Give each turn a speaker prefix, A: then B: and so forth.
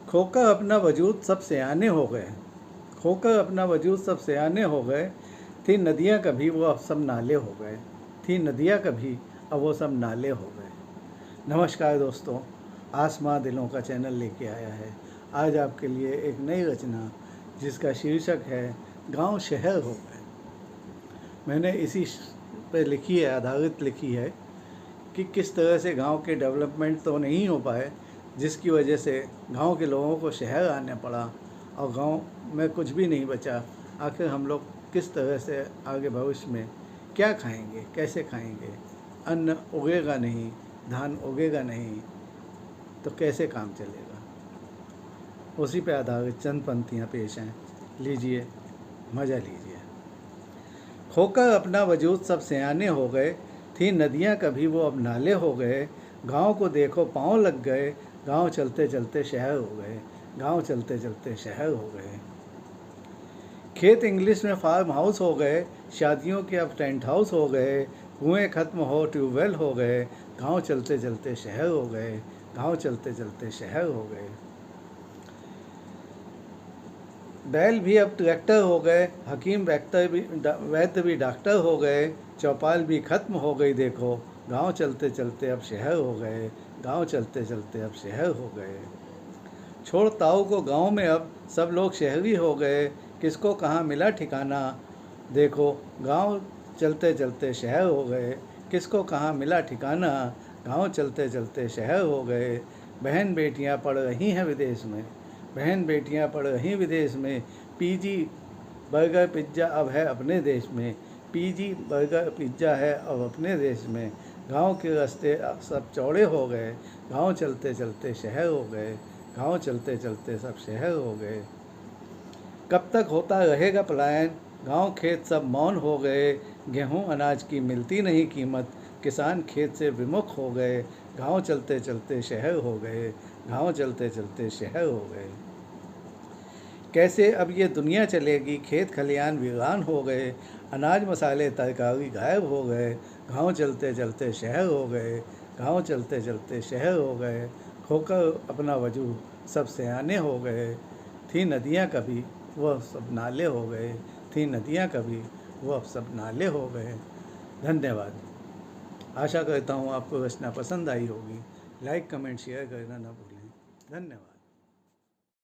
A: खोकर अपना वजूद सब सयाने हो गए, खोकर अपना वजूद सब सयाने हो गए। थी नदियाँ कभी वो अब सब नाले हो गए, थी नदियाँ कभी अब वो सब नाले हो गए। नमस्कार दोस्तों, आसमां दिलों का चैनल लेके आया है आज आपके लिए एक नई रचना जिसका शीर्षक है गांव शहर हो गए। मैंने इसी पे लिखी है, आधारित लिखी है कि किस तरह से गांव के डेवलपमेंट तो नहीं हो पाए, जिसकी वजह से गांव के लोगों को शहर आना पड़ा और गांव में कुछ भी नहीं बचा। आखिर हम लोग किस तरह से आगे भविष्य में क्या खाएंगे, कैसे खाएंगे? अन्न उगेगा नहीं, धान उगेगा नहीं तो कैसे काम चलेगा? उसी पे आधारित चंद पंक्तियाँ पेश हैं, लीजिए, मज़ा लीजिए। खोकर अपना वजूद सब सयाने हो गए, थी नदियाँ कभी वो अब नाले हो गए। गांव को देखो पाँव लग गए, गांव चलते चलते शहर हो गए, गांव चलते चलते शहर हो गए। खेत इंग्लिश में फार्म हाउस हो गए, शादियों के अब टेंट हाउस हो गए। कुएं खत्म हो ट्यूबवेल हो गए, गांव चलते चलते शहर हो गए, गांव चलते चलते शहर हो गए। बैल भी अब ट्रैक्टर हो गए, हकीम वैद्य भी डॉक्टर हो गए। चौपाल भी खत्म हो गई देखो, गांव चलते चलते अब शहर हो गए, गांव चलते चलते अब शहर हो गए। छोड़ ताऊ को गांव में अब सब लोग शहरी हो गए, किसको कहाँ मिला ठिकाना? देखो गांव चलते चलते शहर हो गए, किसको कहाँ मिला ठिकाना? गांव चलते चलते शहर हो गए। बहन बेटियां पढ़ रही हैं विदेश में, बहन बेटियां पढ़ रही विदेश में। पीजी बर्गर पिज्ज़ा अब है अपने देश में, पीजी बर्गर पिज्ज़ा है अब अपने देश में। गांव के रास्ते सब चौड़े हो गए, गांव चलते चलते शहर हो गए, गांव चलते चलते सब शहर हो गए। कब तक होता रहेगा पलायन, गांव खेत सब मौन हो गए। गेहूं अनाज की मिलती नहीं कीमत, किसान खेत से विमुख हो गए। गांव चलते चलते शहर हो गए, गांव चलते चलते शहर हो गए। कैसे अब ये दुनिया चलेगी, खेत खलियान वीरान हो गए। अनाज मसाले तरकारी गायब हो गए, गांव चलते चलते शहर हो गए, गांव चलते चलते शहर हो गए। खोकर अपना वजूद सब सयाने हो गए, थी नदियाँ कभी वह सब नाले हो गए, थी नदियाँ कभी वह सब नाले हो गए। धन्यवाद। आशा करता हूँ आपको रचना पसंद आई होगी। लाइक कमेंट शेयर करना ना भूलें। धन्यवाद।